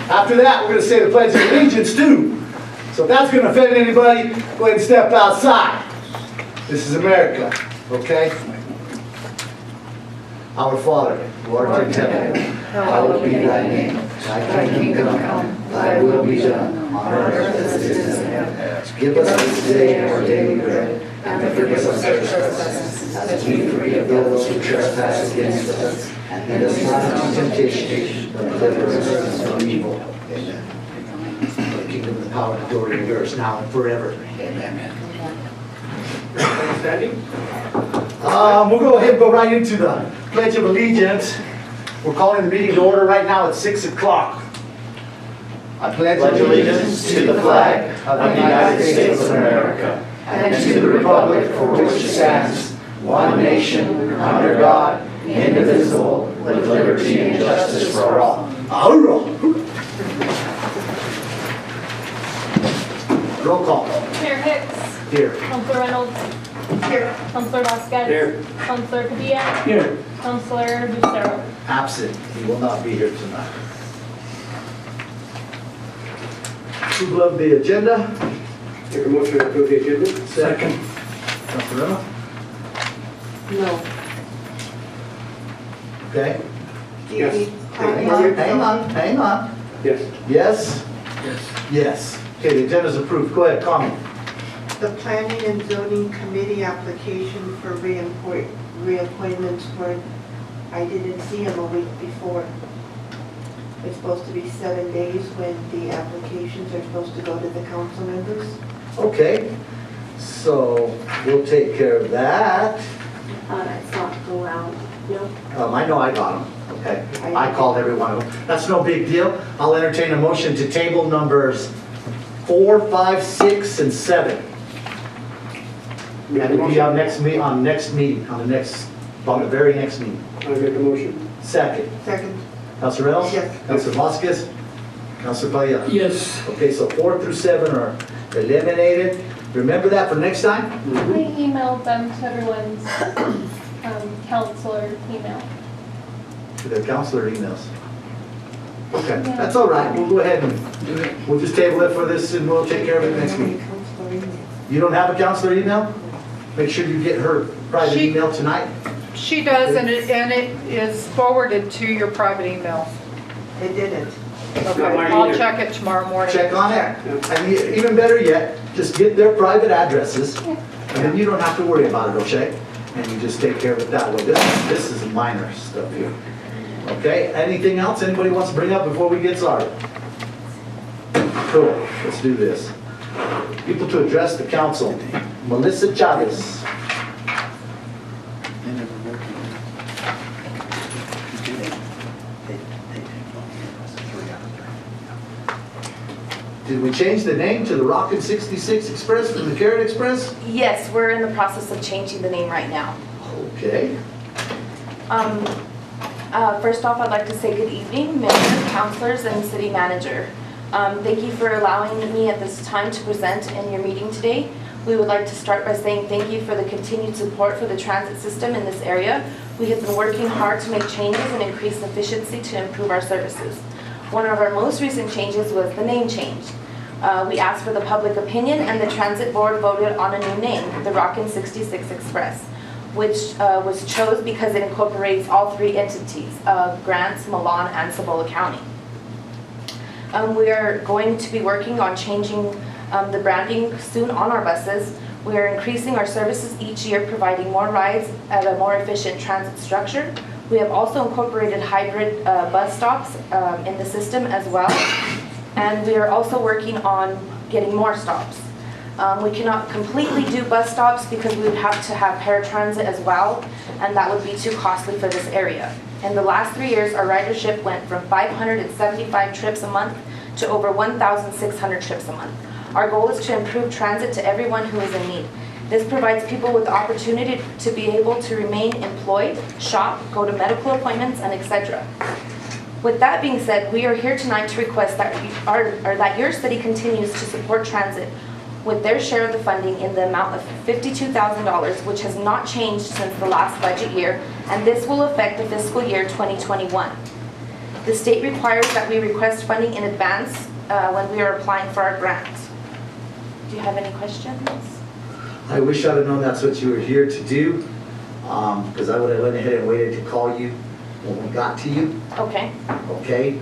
After that, we're going to say the Pledge of Allegiance too. So if that's going to offend anybody, go ahead and step outside. This is America, okay? Our Father, who art in heaven, hallowed be thy name. Thy kingdom come, thy will be done, on earth as it is in heaven. Give us this day our daily bread, and forgive us our trespasses, as we forgive those who trespass against us. And lead us not into temptation, but deliver us from evil. Amen. The kingdom, the power, and the glory are yours, now and forever. Amen. Standing? We'll go ahead and go right into the Pledge of Allegiance. We're calling the meeting to order right now at 6 o'clock. I pledge allegiance to the flag of the United States of America and to the republic for which it stands, one nation, under God, indivisible, with liberty and justice for all. Roll call. Mayor Hicks. Here. Councilor Reynolds. Here. Councilor Vasquez. Here. Councilor Padilla. Here. Councilor Lucero. Absent. He will not be here tonight. Approval of the agenda. Make a motion to approve the agenda. Second. Councilor Reynolds? No. Okay. Yes. Hang on. Yes. Yes? Yes. Yes. Okay, the agenda's approved. Go ahead, comment. The Planning and Zoning Committee application for reappointments for, I didn't see them a week before. It's supposed to be 7 days when the applications are supposed to go to the council members. Okay, so we'll take care of that. It's not go out, no? I know I got them, okay. I called every one of them. That's no big deal. I'll entertain a motion to table numbers 4, 5, 6, and 7. And it'll be on next meeting, on the very next meeting. I make a motion. Second. Second. Councilor Reynolds? Yes. Councilor Vasquez? Councilor Padilla? Yes. Okay, so 4 through 7 are eliminated. Remember that for next time? I emailed them to everyone's counselor email. To their counselor emails. Okay, that's all right. We'll go ahead and we'll just table it for this and we'll take care of it next week. Councilor email. You don't have a counselor email? Make sure you get her private She- email tonight. She does, and it is forwarded to your private email. It didn't. Okay, Not mine I'll either. check it tomorrow morning. Check on it. And even better yet, just get their private addresses and then you don't have to worry about it, okay? And you just take care of it that way. This is minor stuff here. Okay, anything else anybody wants to bring up before we get started? Cool, let's do this. People to address the council. Melissa Chavez. Did we change the name to the Rockin' 66 Express from the Carrot Express? Yes, we're in the process of changing the name right now. Okay. First off, I'd like to say good evening, mayor, councilors, and city manager. Thank you for allowing me at this time to present in your meeting today. We would like to start by saying thank you for the continued support for the transit system in this area. We have been working hard to make changes and increase efficiency to improve our services. One of our most recent changes was the name change. We asked for the public opinion and the transit board voted on a new name, the Rockin' 66 Express, which was chose because it incorporates all three entities of Grants, Milan, and Cibola County. We are going to be working on changing the branding soon on our buses. We are increasing our services each year, providing more rides at a more efficient transit structure. We have also incorporated hybrid bus stops in the system as well. And we are also working on getting more stops. We cannot completely do bus stops because we would have to have paratransit as well, and that would be too costly for this area. In the last 3 years, our ridership went from 575 trips a month to over 1,600 trips a month. Our goal is to improve transit to everyone who is in need. This provides people with the opportunity to be able to remain employed, shop, go to medical appointments, and etc. With that being said, we are here tonight to request that your city continues to support transit with their share of the funding in the amount of $52,000, which has not changed since the last budget year, and this will affect the fiscal year 2021. The state requires that we request funding in advance when we are applying for our grant. Do you have any questions? I wish I'd have known that's what you were here to do, because I would have went ahead and waited to call you when we got to you, Okay. okay?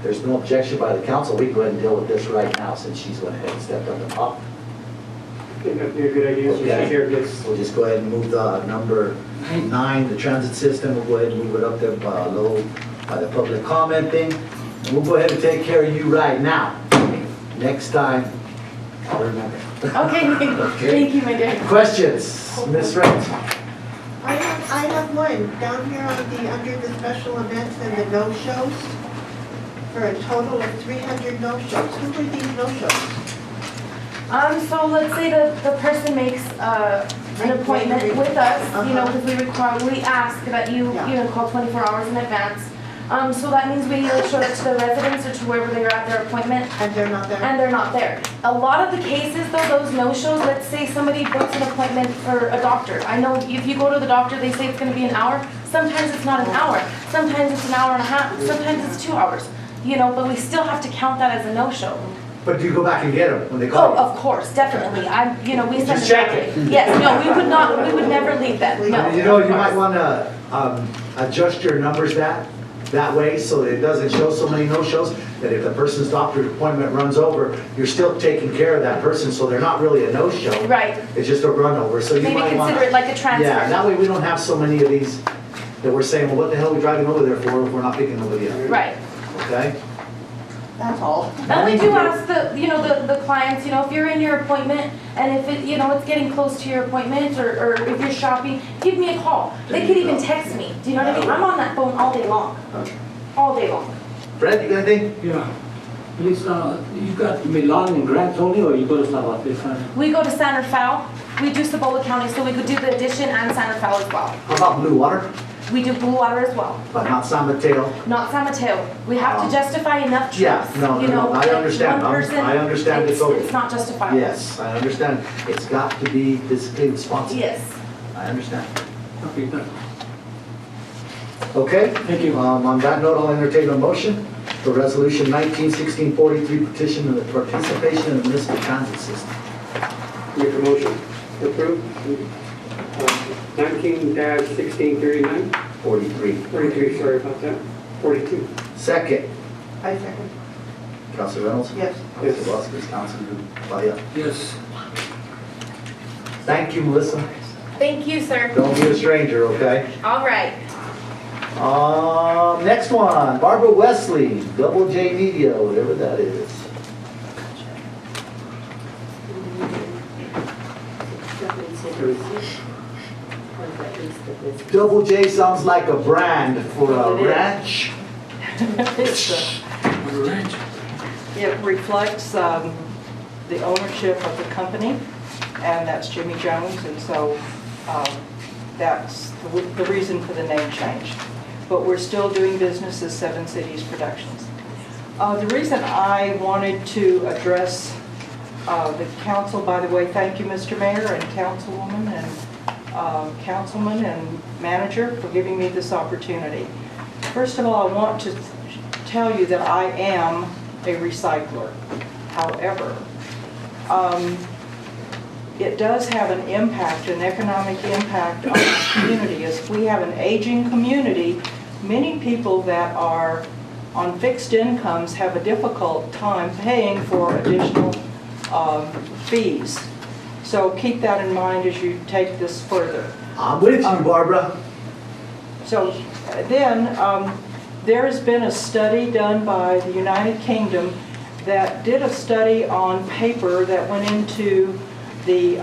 There's no objection by the council. We can go ahead and deal with this right now since she's went ahead and stepped up and talked. I think that'd be a good idea, so Okay. she's here, yes. We'll just go ahead and move the number 9, the transit system. We'll go ahead and move it up there low by the public commenting. And we'll go ahead and take care of you right now. Next time, I'll remember. Okay. Thank you, my dear. Questions, Ms. Rent? I have one, down here under the special events and the no-shows, for a total of 300 no-shows. Who were these no-shows? So let's say the person makes an appointment with us, you know, because we ask that you call 24 hours in advance. So that means we either show it to the residents or to wherever they are at their appointment, And they're not there? and they're not there. A lot of the cases though, those no-shows, let's say somebody books an appointment for a doctor. I know if you go to the doctor, they say it's gonna be an hour. Sometimes it's not an hour. Sometimes it's an hour and a half. Sometimes it's 2 hours. You know, but we still have to count that as a no-show. But do you go back and get them when they Oh, call you? of course, definitely. We send Just them check back. it. Yes, no, we would never leave them, no. You know, you might want to adjust your numbers that way so that it doesn't show so many no-shows, that if the person's doctor's appointment runs over, you're still taking care of that person, so they're not really a no-show. Right. It's just a run over, so you Maybe might want consider it to. like a transfer. Yeah, that way we don't have so many of these that we're saying, well, what the hell are we driving over there for if we're not picking nobody up? Right. Okay? That's all. And we do ask the clients, you know, if you're in your appointment and if it, it's getting close to your appointment or if you're shopping, give me a call. They could even text me. Do you know what I mean? I'm on that phone all day long. All day long. Fred, you got anything? Yeah. Please, you got Milan and Grants only, or you go to South Africa? We go to San Rafael. We do Cibola County, so we could do the addition and San Rafael as well. How about Blue Water? We do Blue Water as well. But not San Mateo? Not San Mateo. We have to justify enough trips. Yeah, no, you know, I like understand. one person, I understand it's okay. It's not justifiable. Yes, I understand. It's got to be fiscally responsible. Yes. I understand. Okay, done. Okay? Thank you. On that note, I'll entertain a motion for Resolution 19-1643, petition of the participation in the municipal transit system. Make a motion. Approved. 19-1639. 43. 43, sorry about that. 42. Second, I second. Council Reynolds? Yes. Council Vasquez, Council Vaya. Yes. Thank you, Melissa. Thank you, sir. Don't be a stranger, okay? All right. Next one, Barbara Wesley, Double J Media, whatever that is. Double J sounds like a brand for a ranch. It reflects the ownership of the company, and that's Jimmy Jones, and so that's the reason for the name change. But we're still doing business as Seven Cities Productions. The reason I wanted to address the council, by the way, thank you, Mr. Mayor and Councilwoman and Councilman and Manager for giving me this opportunity. First of all, I want to tell you that I am a recycler. However, it does have an impact, an economic impact on the community. As we have an aging community, many people that are on fixed incomes have a difficult time paying for additional fees. So keep that in mind as you take this further. I'm with you, Barbara. So then, there has been a study done by the United Kingdom that did a study on paper that went into the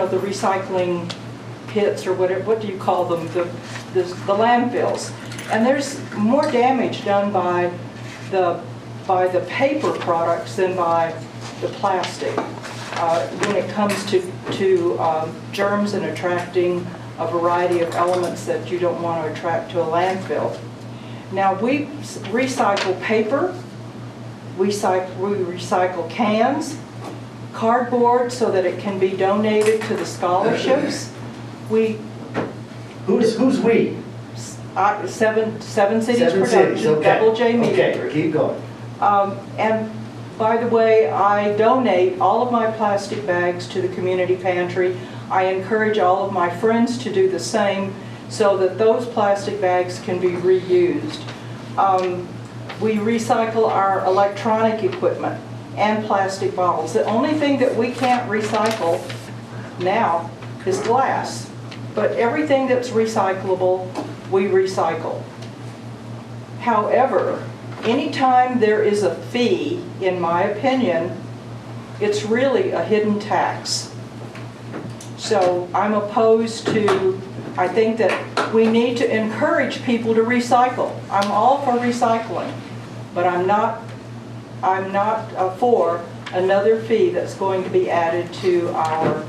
the recycling pits, or whatever, what do you call them, the landfills. And there's more damage done by the paper products than by the plastic when it comes to germs and attracting a variety of elements that you don't want to attract to a landfill. Now, we recycle paper, we recycle cans, cardboard so that it can be donated to the scholarships. We Who's we? Seven cities Seven cities, production, okay. Double J Media Okay, Group. keep going. And by the way, I donate all of my plastic bags to the community pantry. I encourage all of my friends to do the same so that those plastic bags can be reused. We recycle our electronic equipment and plastic bottles. The only thing that we can't recycle now is glass, but everything that's recyclable, we recycle. However, anytime there is a fee, in my opinion, it's really a hidden tax. So I'm opposed to, I think that we need to encourage people to recycle. I'm all for recycling, but I'm not for another fee that's going to be added to our.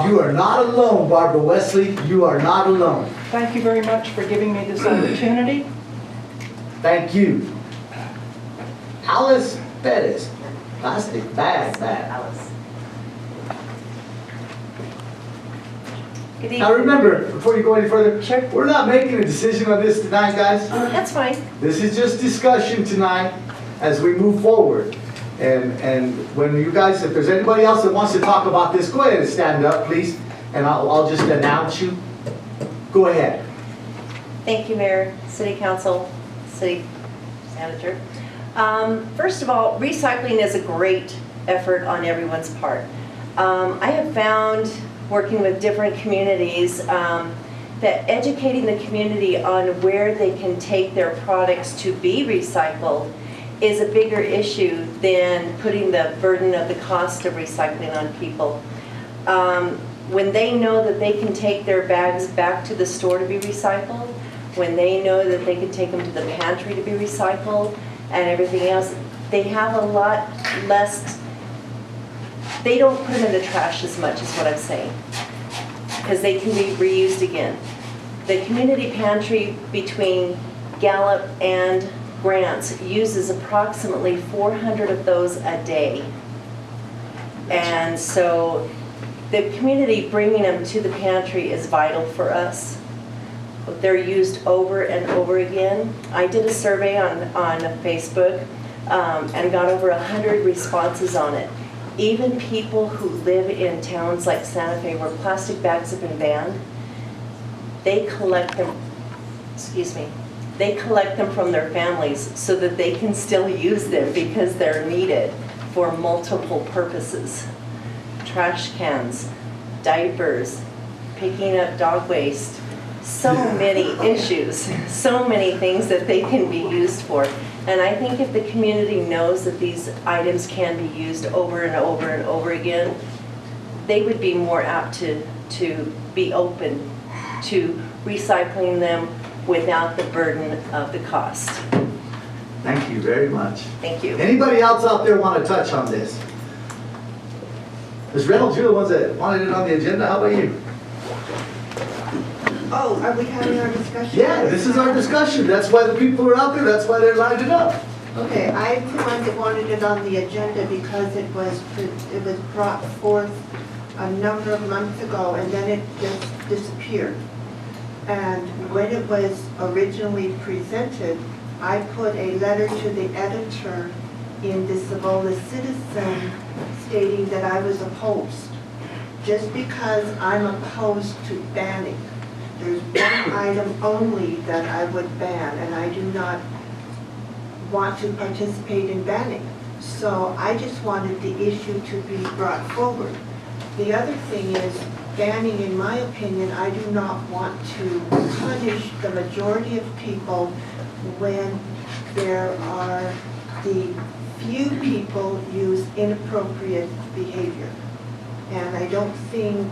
You are not alone, Barbara Wesley. You are not alone. Thank you very much for giving me this opportunity. Thank you. Alice Perez, plastic bag. Good evening. Now remember, before you go any further, Sure. we're not making a decision on this tonight, guys. That's fine. This is just discussion tonight as we move forward. And when you guys, if there's anybody else that wants to talk about this, go ahead and stand up, please. And I'll just announce you. Go ahead. Thank you, Mayor, City Council, City Manager. First of all, recycling is a great effort on everyone's part. I have found, working with different communities, that educating the community on where they can take their products to be recycled is a bigger issue than putting the burden of the cost of recycling on people. When they know that they can take their bags back to the store to be recycled, when they know that they can take them to the pantry to be recycled and everything else, they have a lot less, they don't put them in the trash as much is what I'm saying, because they can be reused again. The community pantry between Gallup and Grants uses approximately 400 of those a day. And so the community bringing them to the pantry is vital for us. They're used over and over again. I did a survey on Facebook and got over 100 responses on it. Even people who live in towns like Santa Fe where plastic bags have been banned, they collect them, they collect them from their families so that they can still use them because they're needed for multiple purposes. Trash cans, diapers, picking up dog waste, so many issues, so many things that they can be used for. And I think if the community knows that these items can be used over and over and over again, they would be more apt to be open to recycling them without the burden of the cost. Thank you very much. Thank you. Anybody else out there want to touch on this? Ms. Reynolds, you're the ones that wanted it on the agenda. How about you? Oh, are we having our discussion? Yeah, this is our discussion. That's why the people are out there. That's why they're lining up. Okay, I'm the one that wanted it on the agenda because it was brought forth a number of months ago and then it just disappeared. And when it was originally presented, I put a letter to the editor in the Cibola Citizen stating that I was opposed. Just because I'm opposed to banning, there's one item only that I would ban, and I do not want to participate in banning. So I just wanted the issue to be brought forward. The other thing is, banning, in my opinion, I do not want to punish the majority of people when there are the few people use inappropriate behavior. And I don't think,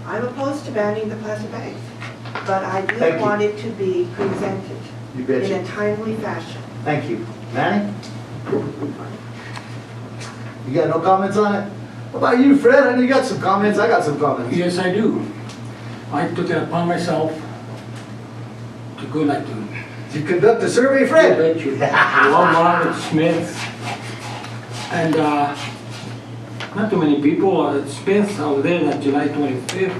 I'm opposed to banning the plastic bags, but I do Thank you. want it to be presented You in betcha. a timely fashion. Thank you. Manny? You got no comments on it? What about you, Fred? I know you got some comments. I got some comments. Yes, I do. I took it upon myself to go like to You conduct a survey, Fred? Walmart, Smith, and not too many people. Smith, I was there on July 25th.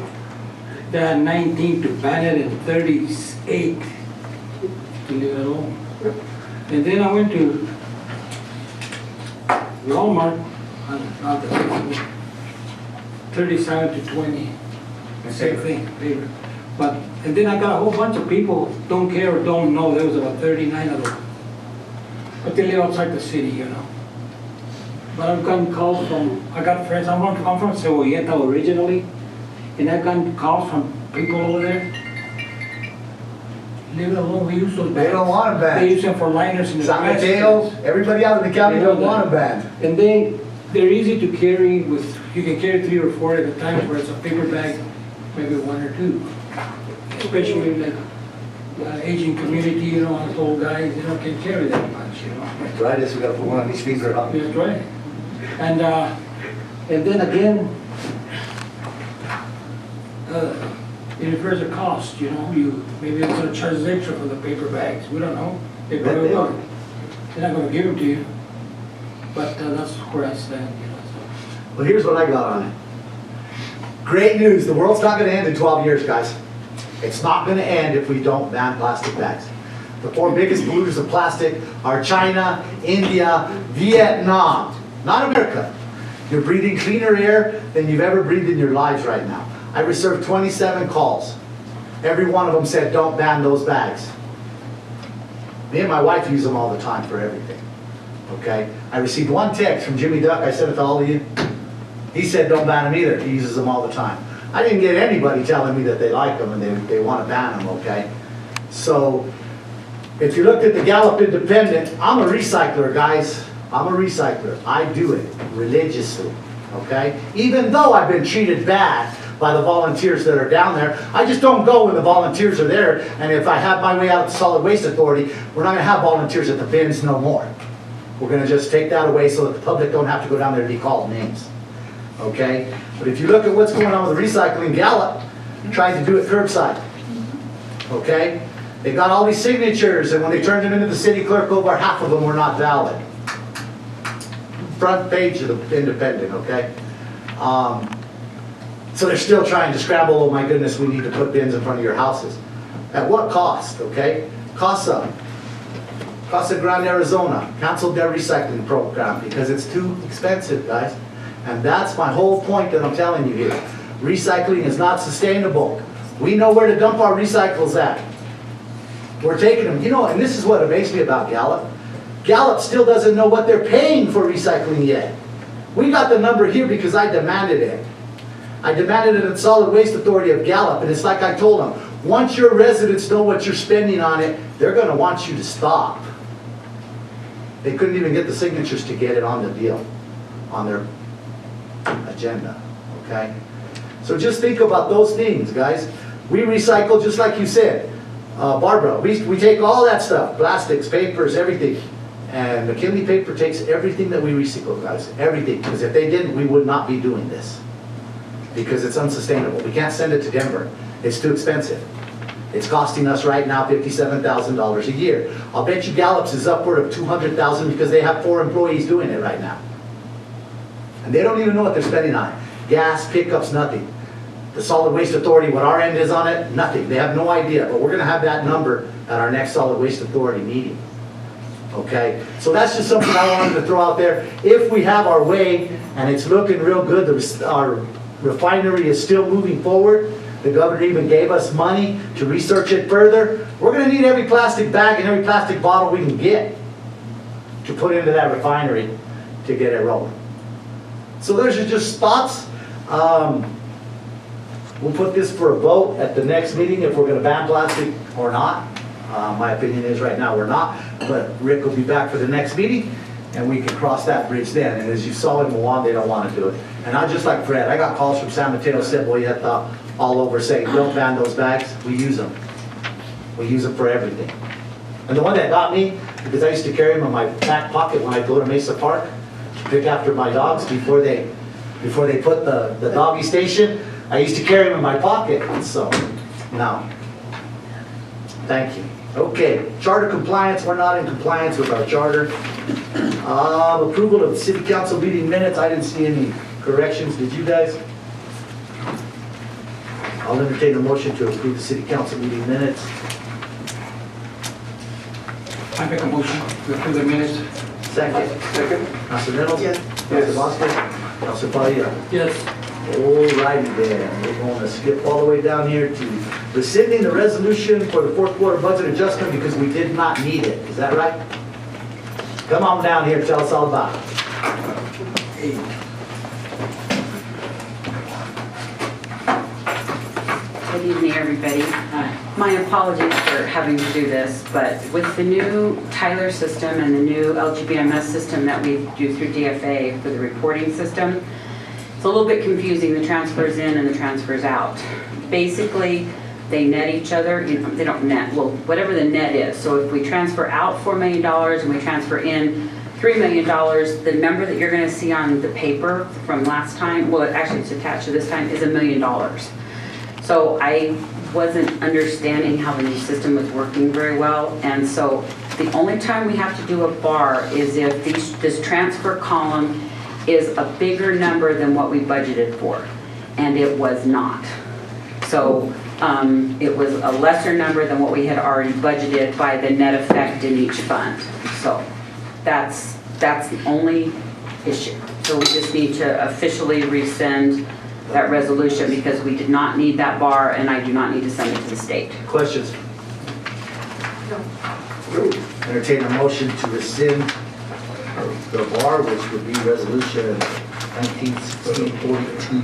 They had 19 to ban it and 38 to leave it alone. And then I went to Walmart, not the big one, 37 to 20, the same thing, favorite. But, and then I got a whole bunch of people don't care or don't know, there was about 39 of them. But they live outside the city, you know. But I've gotten calls from, I got friends, I'm from Cebolleta originally, and I've gotten calls from people over there. Leave it alone, we use those bags. They don't want them banned. They use them for liners in the San trash Mateo, cans. everybody out in the county They know don't want them that. banned. And they're easy to carry with, you can carry 3 or 4 at a time, whereas a paper bag, maybe 1 or 2. Especially like aging community, you know, us old guys, you know, can carry that much, you know. That's right, we gotta put one on each finger, huh? That's right. And then again, if there's a cost, you know, maybe it's gonna charge extra for the paper bags, we don't know. They Bet probably they will. are. They're not gonna give them to you. But that's where I stand, you know, so. Well, here's what I got on it. Great news, the world's not gonna end in 12 years, guys. It's not gonna end if we don't ban plastic bags. The 4 biggest polluters of plastic are China, India, Vietnam, not America. You're breathing cleaner air than you've ever breathed in your lives right now. I received 27 calls. Every one of them said, don't ban those bags. Me and my wife use them all the time for everything. Okay? I received 1 text from Jimmy Duck, I sent it to all of you. He said don't ban them either, he uses them all the time. I didn't get anybody telling me that they like them and they want to ban them, okay? So, if you looked at the Gallup Independent, I'm a recycler, guys. I'm a recycler. I do it religiously, okay? Even though I've been treated bad by the volunteers that are down there, I just don't go when the volunteers are there, and if I have my way out of the Solid Waste Authority, we're not gonna have volunteers at the bins no more. We're gonna just take that away so that the public don't have to go down there and be called names. Okay? But if you look at what's going on with the recycling, Gallup tried to do it curbside. Okay? They got all these signatures, and when they turned them into the city clerk, over half of them were not valid. Front page of the Independent, okay? So they're still trying to scramble, oh my goodness, we need to put bins in front of your houses. At what cost, okay? Casa Grande, Arizona, canceled their recycling program because it's too expensive, guys. And that's my whole point that I'm telling you here. Recycling is not sustainable. We know where to dump our recycles at. We're taking them, you know, and this is what amazed me about Gallup. Gallup still doesn't know what they're paying for recycling yet. We got the number here because I demanded it. I demanded it at Solid Waste Authority of Gallup, and it's like I told them, once your residents know what you're spending on it, they're gonna want you to stop. They couldn't even get the signatures to get it on the deal, on their agenda, okay? So just think about those things, guys. We recycle just like you said. Barbara, we take all that stuff, plastics, papers, everything. And McKinley Paper takes everything that we recycle, guys, everything. Because if they didn't, we would not be doing this. Because it's unsustainable. We can't send it to Denver. It's too expensive. It's costing us right now $57,000 a year. I'll bet you Gallup's is upward of $200,000 because they have 4 employees doing it right now. And they don't even know what they're spending on it. Gas, pickups, nothing. The Solid Waste Authority, what our end is on it, nothing. They have no idea, but we're gonna have that number at our next Solid Waste Authority meeting. Okay, so that's just something I wanted to throw out there. If we have our way, and it's looking real good, our refinery is still moving forward, the governor even gave us money to research it further, we're gonna need every plastic bag and every plastic bottle we can get to put into that refinery to get it rolling. So those are just thoughts. We'll put this for a vote at the next meeting if we're gonna ban plastic or not. My opinion is right now we're not, but Rick will be back for the next meeting and we can cross that bridge then. And as you saw in Milan, they don't want to do it. And I just like Fred, I got calls from San Mateo, Cebolleta, all over saying, don't ban those bags, we use them. We use them for everything. And the one that got me, because I used to carry them in my back pocket when I go to Mesa Park to pick after my dogs before they put the doggy station, I used to carry them in my pocket, so now, thank you. Okay, charter compliance, we're not in compliance with our charter. Approval of the city council meeting minutes, I didn't see any corrections, did you guys? I'll entertain a motion to approve the city council meeting minutes. I make a motion to approve the minutes. Second. Second? Council Reynolds? Yes. Council Vasquez? Council Palia? Yes. Alrighty then, we're going to skip all the way down here to rescinding the resolution for the fourth quarter budget adjustment because we did not need it. Is that right? Come on down here, tell us all about it. Good evening, everybody. My apologies for having to do this, but with the new Tyler system and the new LGBMS system that we do through DFA for the reporting system, it's a little bit confusing, the transfers in and the transfers out. Basically, they net each other, they don't net, well, whatever the net is. So if we transfer out $4 million and we transfer in $3 million, the number that you're gonna see on the paper from last time, well, actually it's attached to this time, is $1 million. So I wasn't understanding how the new system was working very well, and so the only time we have to do a bar is if this transfer column is a bigger number than what we budgeted for, and it was not. So it was a lesser number than what we had already budgeted by the net effect in each fund. So that's the only issue. So we just need to officially rescind that resolution because we did not need that bar and I do not need to send it to the state. Questions? Entertain a motion to rescind the bar, which would be resolution 1916-42.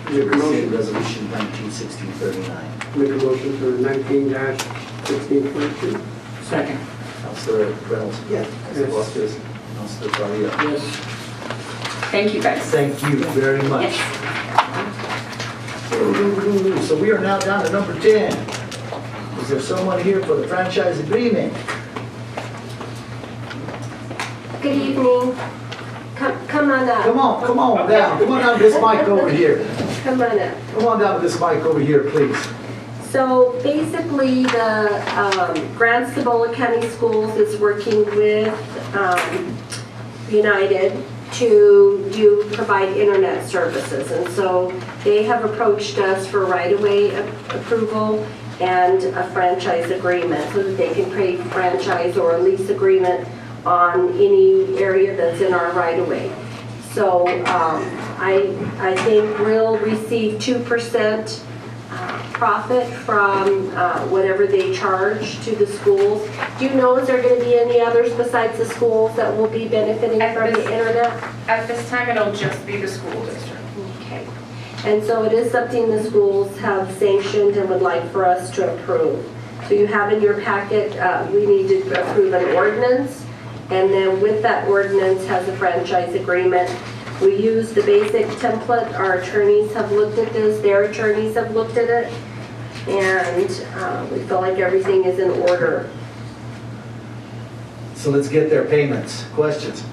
Make a Rescind motion, resolution 1916-39. make a motion for 19-1642. Second. Councilor Reynolds? Yes. Councilor Vasquez? Councilor Palia? Yes. Thank you, guys. Thank you very much. Yes. So we are now down to number 10. Is there someone here for the franchise agreement? Good evening. Come on up. Come on down. Come on down to this mic over here. Come on up. Come on down to this mic over here, please. So basically, the Grand Cibola County Schools is working with United to provide internet services. And so they have approached us for right-of-way approval and a franchise agreement so that they can pay franchise or a lease agreement on any area that's in our right-of-way. So I think we'll receive 2% profit from whatever they charge to the schools. Do you know, is there going to be any others besides the schools that will be benefiting from the internet? At this time, it'll just be the school district. Okay. And so it is something the schools have sanctioned and would like for us to approve. So you have in your packet, we need to approve an ordinance, and then with that ordinance has a franchise agreement. We use the basic template. Our attorneys have looked at this, their attorneys have looked at it, and we feel like everything is in order. So let's get their payments. Questions?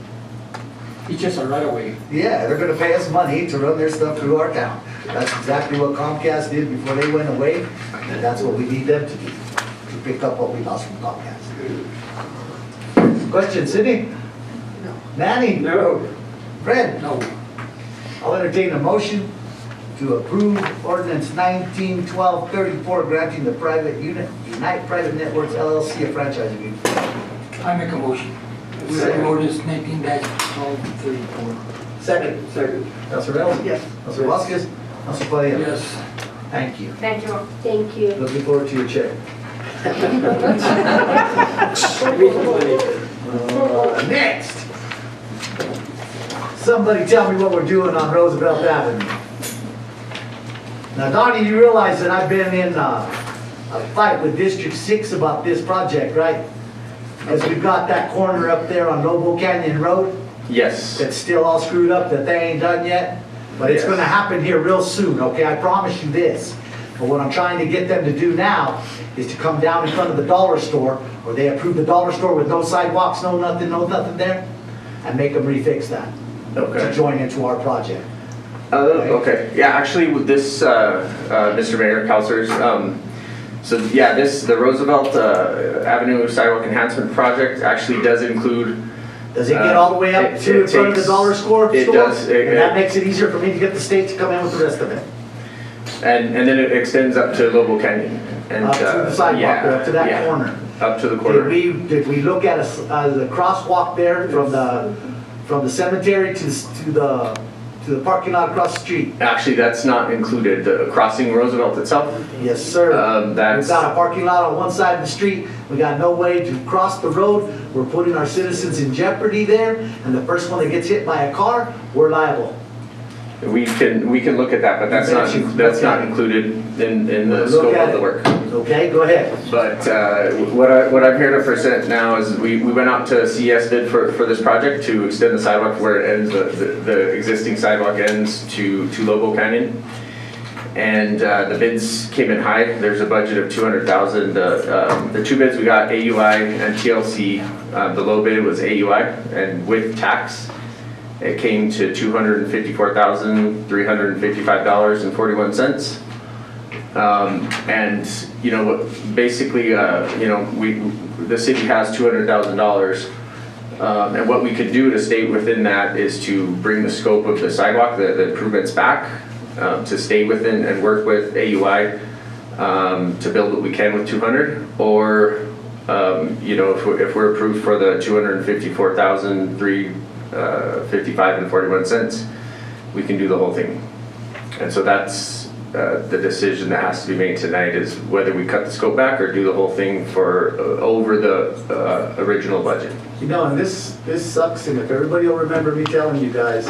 It's just a right away. Yeah, they're gonna pay us money to run their stuff through our town. That's exactly what Comcast did before they went away, and that's what we need them to do, to pick up what we lost from Comcast. Question, Sydney? No. Manny? No. Fred? No. I'll entertain a motion to approve ordinance 19-1234, granting the Unite Private Networks LLC a franchise agreement. I make a motion. We have ordinance 19-1234. Second. Second. Councilor Reynolds? Yes. Councilor Vasquez? Councilor Palia? Yes. Thank you. Thank you all. Thank you. Looking forward to your check. Next. Somebody tell me what we're doing on Roosevelt Avenue. Now, Donnie, you realize that I've been in a fight with District 6 about this project, right? Because we've got that corner up there on Noble Canyon Road Yes. that's still all screwed up that they ain't done yet. But it's Yes. gonna happen here real soon, okay? I promise you this. But what I'm trying to get them to do now is to come down in front of the dollar store, where they approve the dollar store with no sidewalks, no nothing there, and make them refix that to Okay. join into our project. Okay. Yeah, actually, with this, Mr. Mayor, councilors, so yeah, the Roosevelt Avenue Sidewalk Enhancement Project actually does include. Does it get all the way up to in front of the dollar store? It does. And that makes it easier for me to get the state to come in with the rest of it. And then it extends up to Lobo Canyon. And, Up to the sidewalk, yeah, there, up to that yeah, corner. Up to the Did corner. we look at the crosswalk there from the cemetery to the parking lot across the street? Actually, that's not included, the crossing Roosevelt itself. Yes, sir. That's- We've got a parking lot on one side of the street. We got no way to cross the road. We're putting our citizens in jeopardy there. And the first one that gets hit by a car, we're liable. We can look at that, but that's not included in the Look scope at of the it. work. Okay, go ahead. But what I'm here to present now is we went out to CES bid for this project to extend the sidewalk where it ends, the existing sidewalk ends to Lobo Canyon. And the bids came in high. There's a budget of $200,000. The two bids we got, AUI and TLC. The low bid was AUI, and with tax, it came to $254,355.41. And basically, the city has $200,000. And what we could do to stay within that is to bring the scope of the sidewalk, the improvements back, to stay within and work with AUI to build what we can with 200, or if we're approved for the $254,355.41, we can do the whole thing. And so that's the decision that has to be made tonight, is whether we cut the scope back or do the whole thing for over the original budget. And this sucks, and if everybody will remember me telling you guys,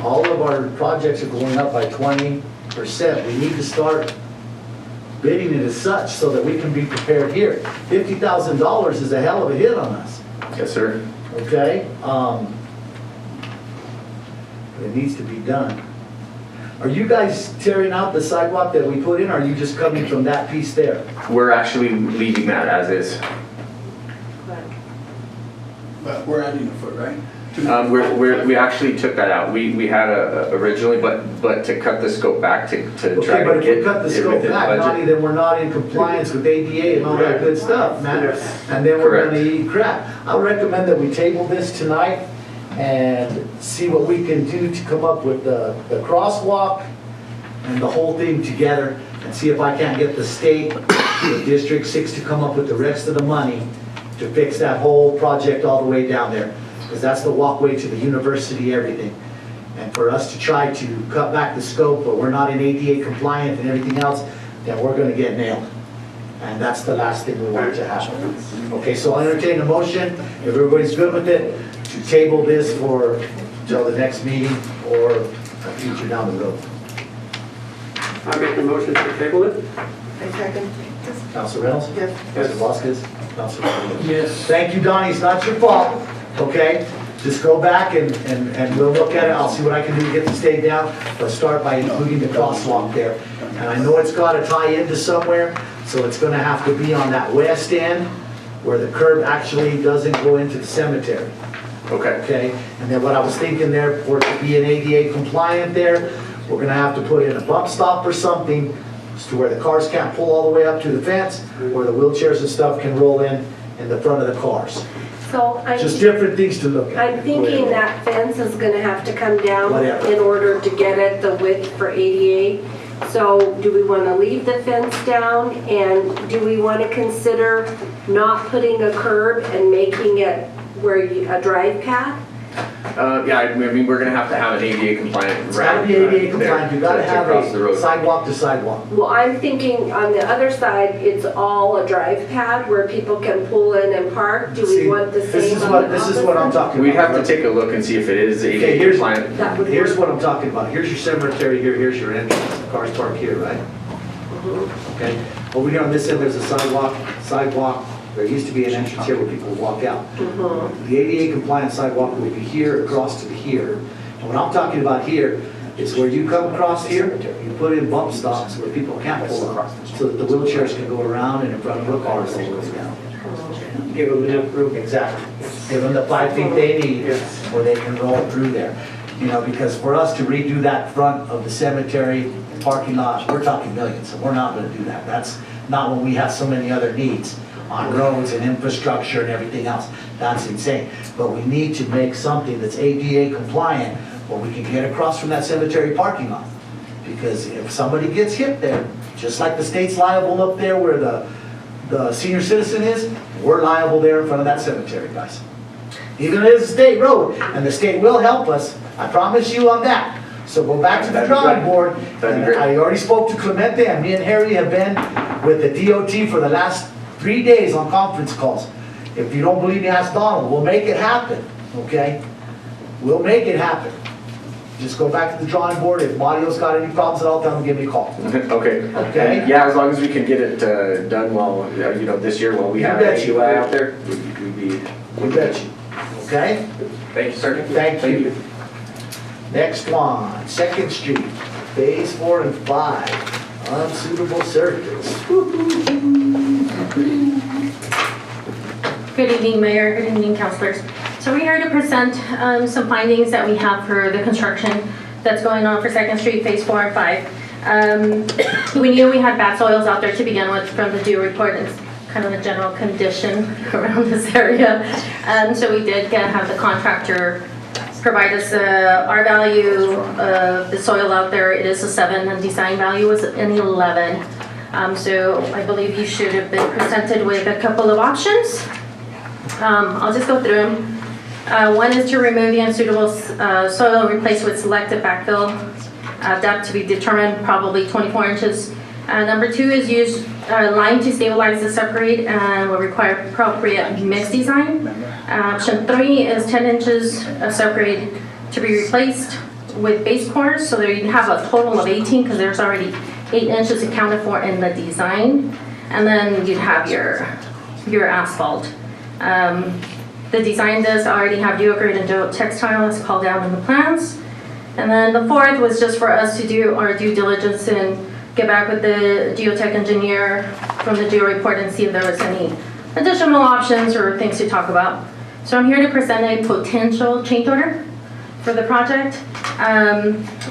all of our projects are going up by 20%. We need to start bidding it as such so that we can be prepared here. $50,000 is a hell of a hit on us. Yes, sir. Okay? It needs to be done. Are you guys tearing out the sidewalk that we put in, or are you just coming from that piece there? We're actually leaving that as is. But we're adding a foot, right? We actually took that out. We had originally, but to cut the scope back to try Okay, but to if get we cut the it scope within back, budget. Donnie, then we're not in compliance with ADA and all that good stuff, man. Yes. And then we're Correct. gonna eat crap. I would recommend that we table this tonight and see what we can do to come up with the crosswalk and the whole thing together, and see if I can't get the state, the District 6 to come up with the rest of the money to fix that whole project all the way down there. Because that's the walkway to the university, everything. And for us to try to cut back the scope, but we're not in ADA compliant and everything else, then we're gonna get nailed. And that's the last thing we want to happen. Okay, so I'll entertain a motion, if everybody's good with it, to table this for, till the next meeting or a future down the road. I make the motion to table it. I second. Council Reynolds? Yes. Council Vasquez? Council Rodriguez? Yes. Thank you, Donnie, it's not your fault, okay? Just go back and we'll look at it, I'll see what I can do to get the state down. Let's start by including the crosswalk there. And I know it's gotta tie into somewhere, so it's gonna have to be on that west end where the curb actually doesn't go into the cemetery, Okay. okay? And then what I was thinking there, for it to be an ADA compliant there, we're gonna have to put in a bump stop or something to where the cars can't pull all the way up to the fence, where the wheelchairs and stuff can roll in the front of the cars. So Just different things to look at. I'm thinking that fence is gonna have to come down Whatever. in order to get it the width for ADA. So do we wanna leave the fence down, and do we wanna consider not putting a curb and making it a drive path? Yeah, I mean, we're gonna have to have an ADA compliant It's gotta ramp be ADA there compliant, you gotta to have cross the a road. sidewalk to sidewalk. Well, I'm thinking on the other side, it's all a drive path where people can pull in and park. Do See, we want the this same is on what the This is what I'm opposite? talking about. We'd have to take a look and see if it is Okay, ADA here's- compliant. That would Here's work. what I'm talking about, here's your cemetery here, here's your entrance, cars park here, right? Okay, over here on this end, there's a sidewalk, there used to be an entrance here where people would walk out. The ADA compliant sidewalk would be here across to here. And what I'm talking about here is where you come across here, you put in bump stops where people can't pull up, so that the wheelchairs can go around and in front of the cars all the way down. Give them enough room. Exactly. Give them the 5 feet they need, where they can roll through there. Because for us to redo that front of the cemetery parking lot, we're talking millions, and we're not gonna do that. That's not when we have so many other needs on roads and infrastructure and everything else. That's insane. But we need to make something that's ADA compliant, where we can get across from that cemetery parking lot. because if somebody gets hit there, just like the state's liable up there where the senior citizen is, we're liable there in front of that cemetery, guys. Even if it's a state road, and the state will help us, I promise you on that. So go back to the That'd be drawing great. board, That'd be and great. I already spoke to Clemente, and me and Harry have been with the DOT for the last 3 days on conference calls. If you don't believe me, ask Donald, we'll make it happen, okay? We'll make it happen. Just go back to the drawing board, if Mario's got any problems at all, tell him to give me a call. Okay. Okay. And yeah, as long as we can get it done while, this year while we You have bet a you. UI out there, we'd be. We bet you, okay? Thank you, sir. Thank you. Next one, 2nd Street, Phase 4 and 5, unsuitable surface. Good evening, Mayor. Good evening, councilors. So we're here to present some findings that we have for the construction that's going on for 2nd Street, Phase 4 and 5. We knew we had bad soils out there to begin with from the DO report. It's kind of a general condition around this area. So we did have the contractor provide us our value of the soil out there. It is a 7, and design value was an 11. So I believe you should have been presented with a couple of options. I'll just go through them. One is to remove the unsuitable soil and replace with selective backfill, depth to be determined, probably 24 inches. Number 2 is use lime to stabilize the subgrade and will require appropriate mix design. Option 3 is 10 inches of subgrade to be replaced with base course, so there you have a total of 18 because there's already 8 inches accounted for in the design. And then you'd have your asphalt. The design does already have geograde and geotextile as called out in the plans. And then the 4th was just for us to do our due diligence and get back with the geotech engineer from the geo report and see if there was any additional options or things to talk about. So I'm here to present a potential change order for the project.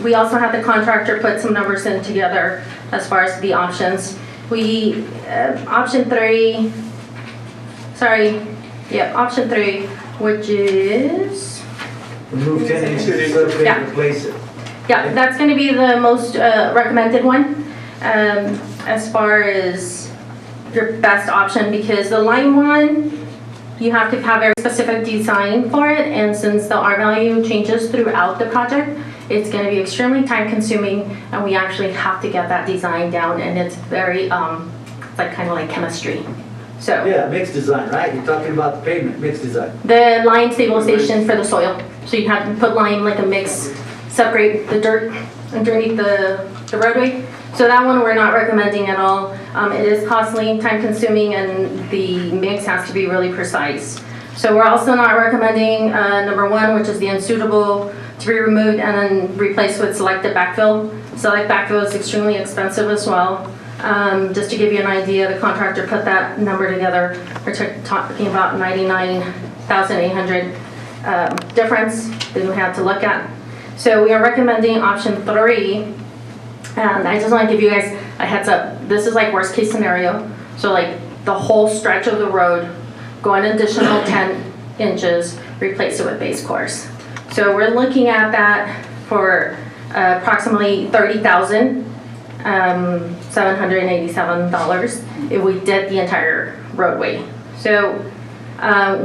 We also had the contractor put some numbers in together as far as the options. Option 3, which is, Remove 10 inches of surface and replace it. yeah, that's going to be the most recommended one as far as your best option, because the lime one, you have to have a very specific design for it, and since the R value changes throughout the project, it's going to be extremely time consuming, and we actually have to get that design down, and it's very, it's like kind of like chemistry. So Yeah, mixed design, right? You're talking about the pavement, mixed design. the lime stabilization for the soil. So you have to put lime like a mix, separate the dirt underneath the roadway. So that one we're not recommending at all. It is costly, time consuming, and the mix has to be really precise. So we're also not recommending number 1, which is the unsuitable, to be removed and then replaced with selective backfill. Select backfill is extremely expensive as well. Just to give you an idea, the contractor put that number together. We're talking about $99,800 difference that we had to look at. So we are recommending option 3. And I just want to give you guys a heads up. This is like worst case scenario. So like the whole stretch of the road, go an additional 10 inches, replace it with base course. So we're looking at that for approximately $30,787 if we did the entire roadway. So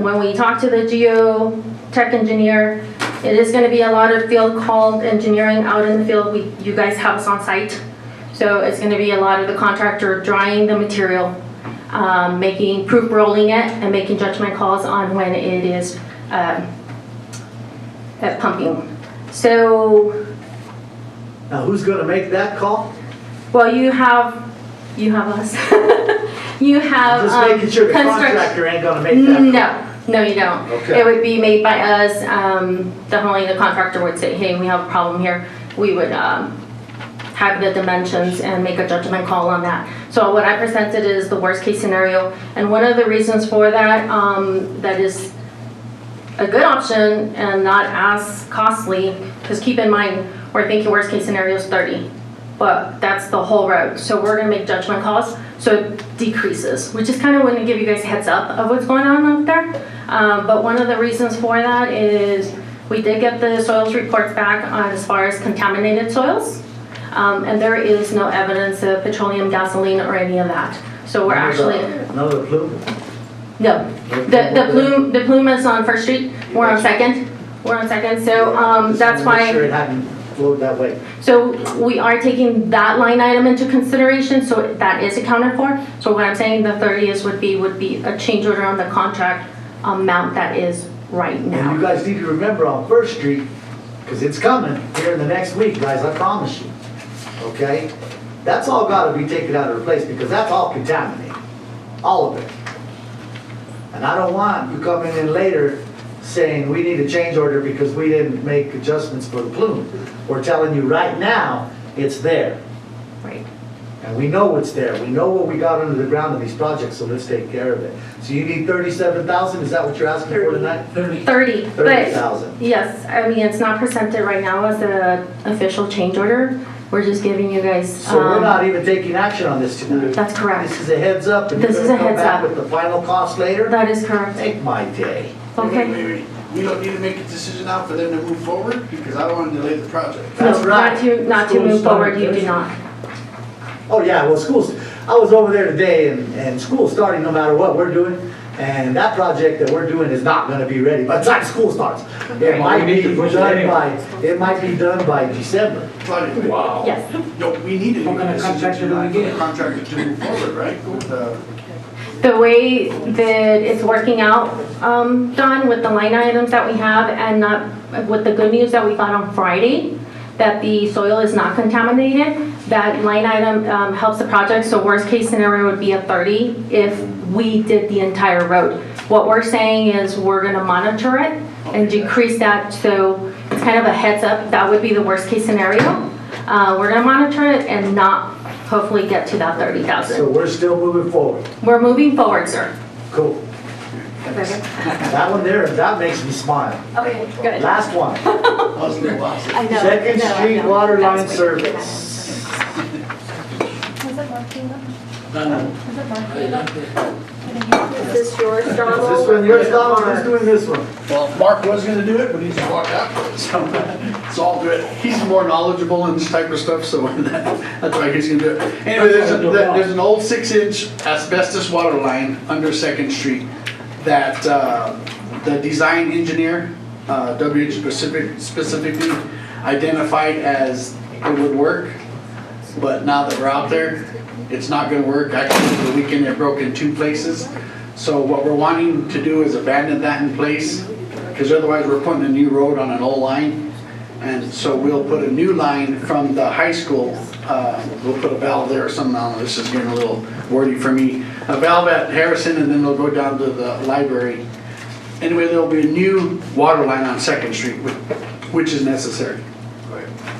when we talk to the geotech engineer, it is going to be a lot of field called engineering out in the field. You guys have us on site. So it's going to be a lot of the contractor drying the material, making proof rolling it, and making judgment calls on when it is at pumping. So Now, who's gonna make that call? well, you have us. You have Just making sure the contractor ain't gonna make that call. No, you don't. Okay. It would be made by us. Definitely the contractor would say, hey, we have a problem here. We would have the dimensions and make a judgment call on that. So what I presented is the worst case scenario. And one of the reasons for that, that is a good option and not as costly, because keep in mind, we're thinking worst case scenario is 30. But that's the whole road. So we're gonna make judgment calls, so it decreases. We just kind of want to give you guys a heads up of what's going on out there. But one of the reasons for that is we did get the soils reports back on as far as contaminated soils. And there is no evidence of petroleum, gasoline, or any of that. So we're actually, Another plume? no. The plume is on First Street. We're on Second. We're on Second. So that's Just wanna make sure why. it hadn't flowed that way. So we are taking that line item into consideration, so that is accounted for. So what I'm saying, the 30th would be a change order on the contract amount that is right And you now. guys need to remember on First Street, because it's coming here in the next week, guys, I promise you. Okay? That's all gotta be taken out of the place because that's all contaminated. All of it. And I don't want you coming in later saying we need a change order because we didn't make adjustments for the plume. We're telling you right now, it's there. Right. And we know it's there. We know what we got under the ground in these projects, so let's take care of it. So you need 37,000, is that what you're asking for tonight? 30, but 30,000. yes, I mean, it's not presented right now as an official change order. We're just giving you guys. So we're not even taking action on this tonight? That's correct. This is a heads up and you're This is gonna a come heads back up. with the final cost later? That is correct. Make my day. Okay. Wait. We don't need to make a decision now for them to move forward, because I don't want to delay the project. That's No, right. not to School's move forward, you starting do not. Oh, yeah, well, schools, I was over there today and school's starting no matter what we're doing. And that project that we're doing is not gonna be ready by the time school starts. It might be done by December. Claudia, Wow. Yes. no, we need to What make kind a of decision contractor do we tonight for the get? contractor to move forward, right? With the- The way that it's working out, Don, with the line items that we have and not, with the good news that we got on Friday, that the soil is not contaminated, that line item helps the project. So worst case scenario would be a 30 if we did the entire road. What we're saying is we're gonna monitor it and decrease that, so it's kind of a heads up. That would be the worst case scenario. We're gonna monitor it and not hopefully get to that 30,000. So we're still moving forward. We're moving forward, sir. Cool. That one there, that makes me smile. Okay, good. Last one. I was a little lost. I know. Second No, I Street know. Water Line That's what- Service. Was it marking them? No, no. Was it marking them? Is this yours, Donald? Is this one yours, Donald? Who's doing this one? Well, Mark was gonna do it, but he just walked out, so it's all good. He's more knowledgeable in this type of stuff, so that's why he's gonna do it. Anyway, there's an old 6-inch asbestos water line under Second Street that the design engineer, WH specifically identified as it would work, but now that we're out there, it's not gonna work. Actually, over the weekend, it broke in 2 places. So what we're wanting to do is abandon that in place, because otherwise we're putting a new road on an old line. And so we'll put a new line from the high school, we'll put a valve there or something, I don't know, this is getting a little wordy for me. A valve at Harrison, and then they'll go down to the library. Anyway, there'll be a new water line on Second Street, which is necessary.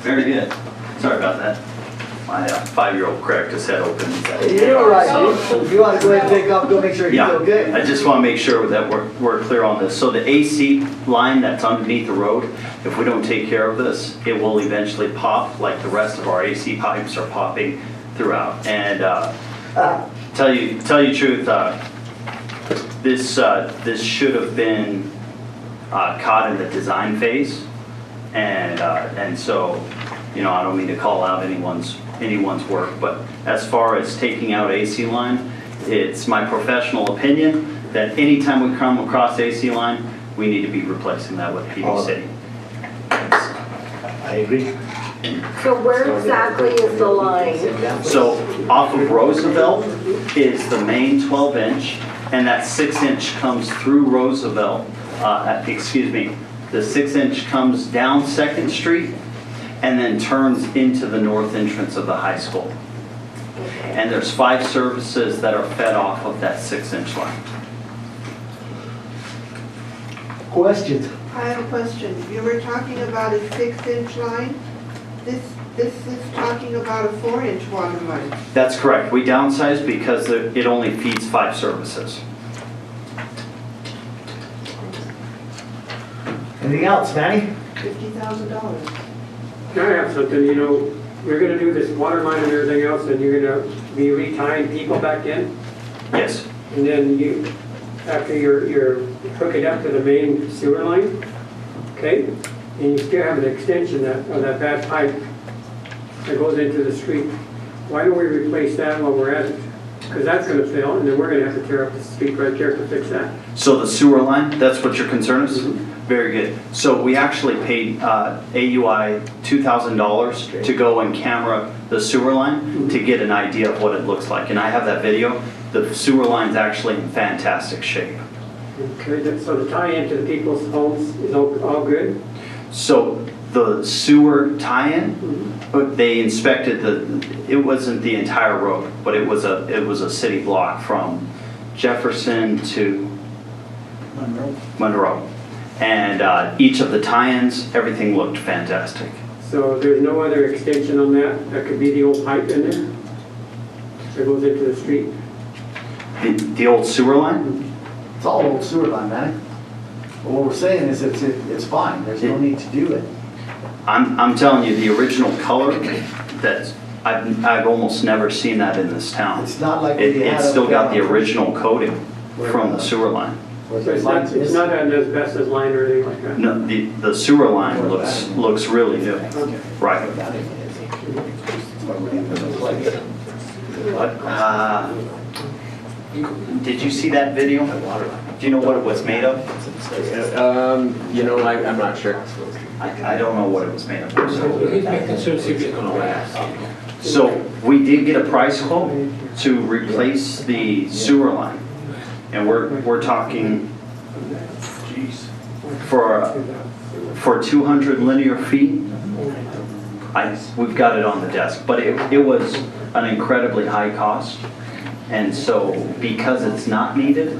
Very good. Sorry about that. My 5-year-old cracked his head open. You're all right, dude. You ought to go ahead and take off, go make sure he's Yeah, okay. I just want to make sure that we're clear on this. So the AC line that's underneath the road, if we don't take care of this, it will eventually pop like the rest of our AC pipes are popping throughout. And tell you the truth, this should have been caught in the design phase. And so, you know, I don't mean to call out anyone's work, but as far as taking out AC line, it's my professional opinion that anytime we come across AC line, we need to be replacing that with PVC. I agree. So where exactly is the line? So off of Roosevelt is the main 12-inch, and that 6-inch comes through Roosevelt, the 6-inch comes down 2nd Street and then turns into the north entrance of the high school. And there's 5 services that are fed off of that 6-inch line. Questions? I have a question. You were talking about a 6-inch line? This is talking about a 4-inch water line. That's correct. We downsized because it only feeds 5 services. Anything else, Manny? $50,000. I have something, you know, we're gonna do this water line and everything else, and you're gonna be retying people back in? Yes. And then you, after you're hooking up to the main sewer line, okay? And you still have an extension of that bad pipe that goes into the street. Why don't we replace that while we're at it? Because that's gonna fail, and then we're gonna have to tear up the street right there to fix that. So the sewer line, that's what your concern is? Mhm. Very good. So we actually paid AUI $2,000 to go and camera the sewer line to get an idea of what it looks like. And I have that video. The sewer line's actually in fantastic shape. Okay, so the tie-in to the people's homes is all good? So the sewer tie-in, but they inspected it wasn't the entire road, but it was a city block from Jefferson to Monroe. And each of the tie-ins, everything looked fantastic. So there's no other extension on that? That could be the old pipe in there that goes into the street? The old sewer line? It's all old sewer line, man. But what we're saying is it's fine, there's no need to do it. I'm telling you, the original color, I've almost never seen that in this town. It's not like we had It's still got the original coating from the sewer line. So it's not an asbestos line or anything like that? No, the sewer line looks really new. Right. Did you see that video? Do you know what it was made of? You know, I'm not sure. I don't know what it was made of. He's my concern, see if it's gonna last. So we did get a price quote to replace the sewer line. And we're talking for 200 linear feet. We've got it on the desk, but it was an incredibly high cost. And so because it's not needed,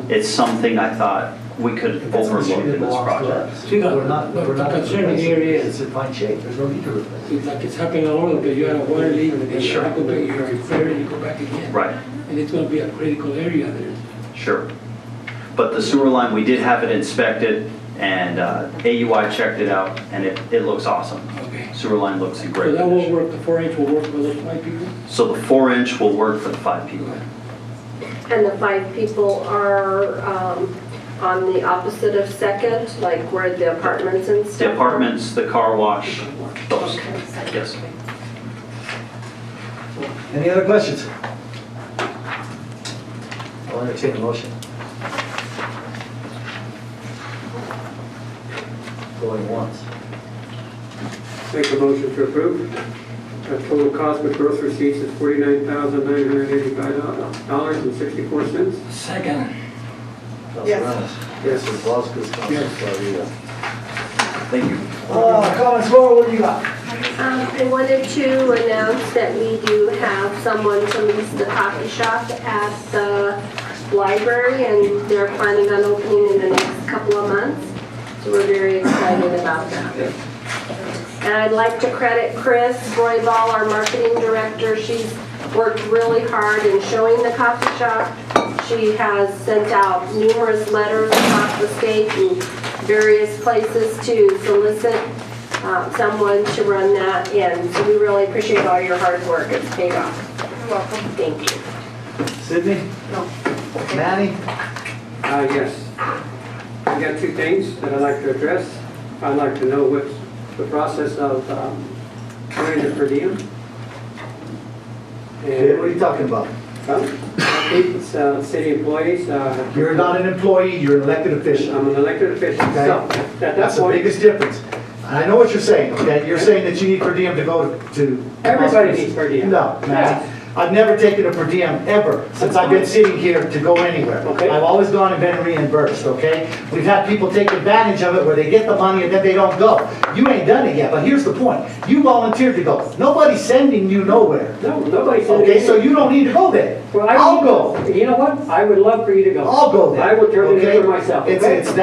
it's something I thought we could overlook in this project. See, We're not the concern here It's is, in fine shape, there's no need to replace it. it's like it's happening all over, because you had a water leak, and then you have to go back, you repair it, you go back again. Right, And it's gonna be a critical area there. sure. But the sewer line, we did have it inspected, and AUI checked it out, and it looks awesome. Okay. Sewer line looks in So great that will condition. work, the 4-inch will work for those 5 people? So the 4-inch will work for the 5 people. And the 5 people are on the opposite of Second, like where the apartments and stuff The are? apartments, the car wash, those, yes. Any other questions? I'll entertain a motion. Going once. Make a motion to approve. The total cost with gross receipts is $49,985.64. Second. Yes. Yes, as well as good Yes. Thank you. Comments, Laura, what do you got? I wanted to announce that we do have someone to lease the coffee shop at the library, and they're planning on opening in the next couple of months. So we're very excited about that. And I'd like to credit Chris Roybal, our marketing director. She's worked really hard in showing the coffee shop. She has sent out numerous letters across the state and various places to solicit someone to run that. And so we really appreciate all your hard work. It's paid off. You're welcome. Thank you. Sydney? No. Manny? Yes. I got 2 things that I'd like to address. I'd like to know what's the process of doing the per diem. Okay, what are you talking about? It's city employees. You're not an employee, you're an elected official. I'm an elected official. Okay? So, at that That's the point, biggest difference. And I know what you're saying, okay? You're saying that you need per diem to go to... everybody needs per diem. No, Manny. I've never taken a per diem ever since I've been sitting here to go anywhere. Okay. I've always gone and been reimbursed, okay? We've had people take advantage of it where they get the money and then they don't go. You ain't done it yet, but here's the point. You volunteered to go. Nobody's sending you nowhere. No, nobody said Okay, so you don't need to go there. Well, I'll go. You know what? I would love for you to go. I'll go there. I will turn it okay? in for myself. Okay? It's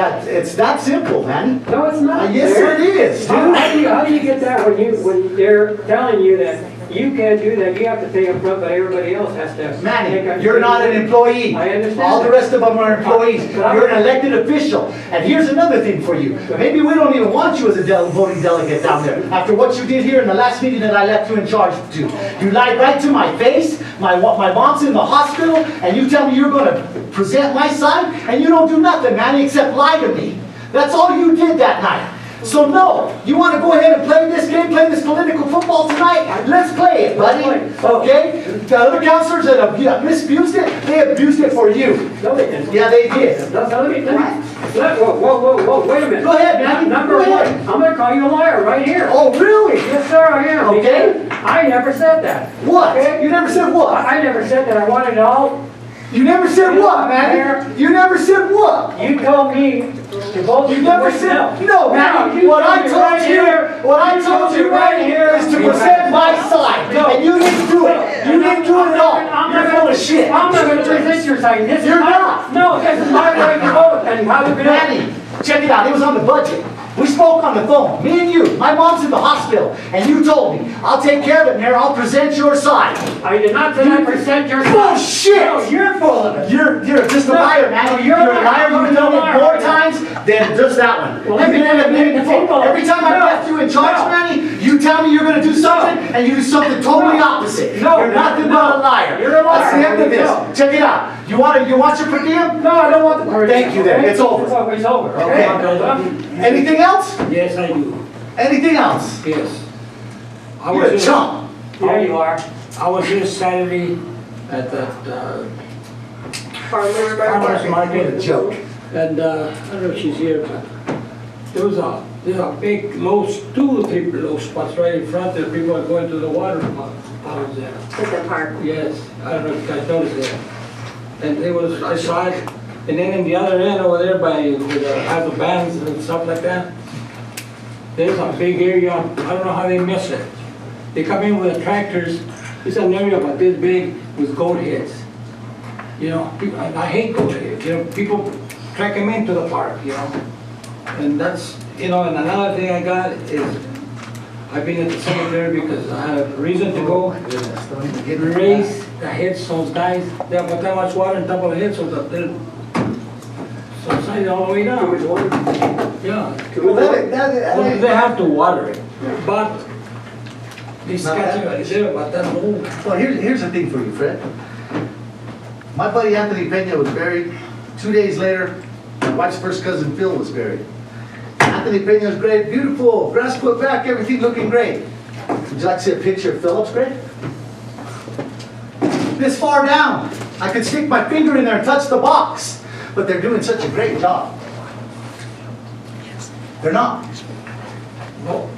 that simple, Manny. No, it's not. Yes, Larry. it is. How do you get that when they're telling you that you can't do that, you have to pay up front, but everybody else has to. Manny, you're not an employee. I understand. All the rest of them are employees. You're an elected official. And here's another thing for you. Maybe we don't even want you as a voting delegate down there. After what you did here in the last meeting that I left you in charge to. You lied right to my face. My mom's in the hospital, and you tell me you're going to present my side, and you don't do nothing, Manny, except lie to me. That's all you did that night. So no, you want to go ahead and play this game, play this political football tonight? Let's play it, buddy. Okay? The other counselors that have misused it, they abused it for you. No, they didn't. Yeah, they did. No, let me, whoa, wait a minute. Go ahead, Manny. Number Go one, ahead. I'm gonna call you a liar right here. Oh, really? Yes, sir, I am. Okay. because I never said that. What? Okay? You never said what? I never said that I wanted it all. You never said what, Manny? You never said what? You told me to both. You never said, no, Manny. you What I told me told right you, here- what I you told you me right here is to present my side. No. And you didn't do it. You didn't do it at all. I'm You're not full gonna, of shit. I'm not gonna present your side. This is You're my, not. No, this is my right to vote and how to do it. Manny, check it out. It was on the budget. We spoke on the phone, me and you. My mom's in the hospital, and you told me, I'll take care of it, Mayor. I'll present your side. I did not say I present your side. Bullshit! No, you're full of it. You're just a No, liar, man. no, You're a liar. I'm You've done a it liar. more times than just that one. Well, let me You've done it tell you, before. Every time I No. left you in charge, No. Manny, you tell me you're going to do something, and you do something totally No. opposite. No. You're nothing No. but a liar. You're a liar. That's the end of this. No. Check it out. You want your per diem? No, I don't want the party. Thank you, then. Okay? It's over. It's over. Okay. Anything else? Yes, I do. Anything else? Yes. I You're was a here- chump. Yeah, you are. I was here Saturday at the Farmers farmer's market. market. What a joke. And I don't know if she's here, but there's a big low, 2 or 3 low spots right in front there. People are going to the water fountains there. In the park. Yes, I don't know if you guys noticed that. And it was, I saw it, and then in the other end over there by, have the bands and stuff like that, there's a big area, I don't know how they miss it. They come in with tractors, it's an area about this big with goat heads. You know, I hate goat heads, you know, people track them into the park, you know. And that's, you know, and another thing I got is, I've been at the cemetery because I have a reason to go. Raise the heads, those guys, they have that much water on top of the head, so that they'll subside all the way down. Yeah. Well, they have to water it, but these guys are there about that old. Well, here's the thing for you, Fred. My buddy Anthony Pena was buried. 2 days later, my wife's first cousin Phil was buried. Anthony Pena was great, beautiful, grass put back, everything looking great. Would you like to see a picture of Philip's grave? This far down, I could stick my finger in there and touch the box, but they're doing such a great job. They're not. No,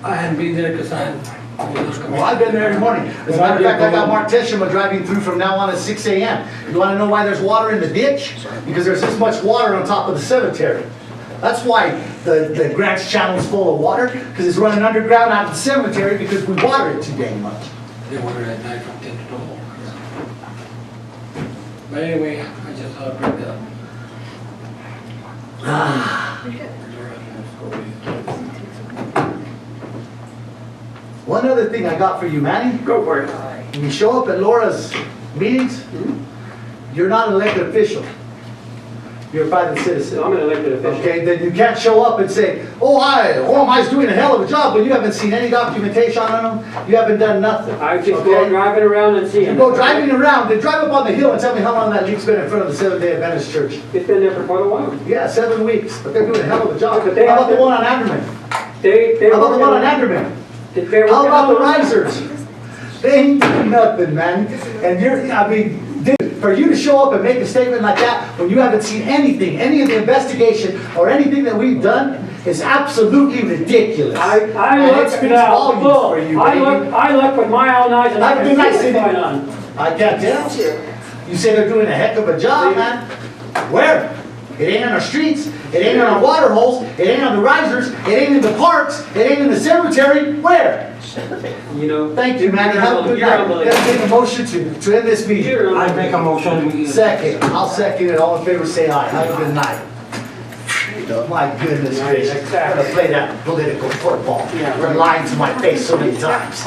I hadn't been there because I had. Well, I've been there every morning. As a matter of fact, I got Mark Teshima driving through from now on at 6 a.m. You want to know why there's water in the ditch? Because there's this much water on top of the cemetery. That's why the Grants Channel's full of water, because it's running underground out of the cemetery because we water it too dang much. They water at night from 10 to 12. But anyway, I just thought I'd bring that up. One other thing I got for you, Manny. Go for it. When you show up at Laura's meetings, you're not an elected official. You're a private citizen. So I'm an elected official. Okay, then you can't show up and say, oh, OMI's doing a hell of a job, but you haven't seen any documentation on them. You haven't done nothing. I just go driving around and see You him. go driving around, then drive up on the hill and tell me how long that leak's been in front of the Seventh-day Adventist Church. It's been there for quite a while. Yeah, 7 weeks, but they're doing a hell of a job. But they How about have the to- one on Anderman? They're How about the one on working Anderman? They're How working about the on- risers? They ain't doing nothing, man. And dude, for you to show up and make a statement like that when you haven't seen anything, any of the investigation or anything that we've done is absolutely ridiculous. I And look it speaks now, volumes look, for you, I baby. look with my own eyes and I Have a can good night, see what's Cindy. going on. I can't tell. You say they're doing a heck of a job, man. Where? It ain't on our streets. It ain't on our water holes. It ain't on the risers. It ain't in the parks. It ain't in the cemetery. Where? You know. Thank you, Manny. Have a good night. Let's make a motion to end this meeting. I make a motion. Second. I'll second it. All in favor, say aye. Have a good night. My goodness gracious. I'm gonna play that political football. Yeah, You're lying to my face so many times.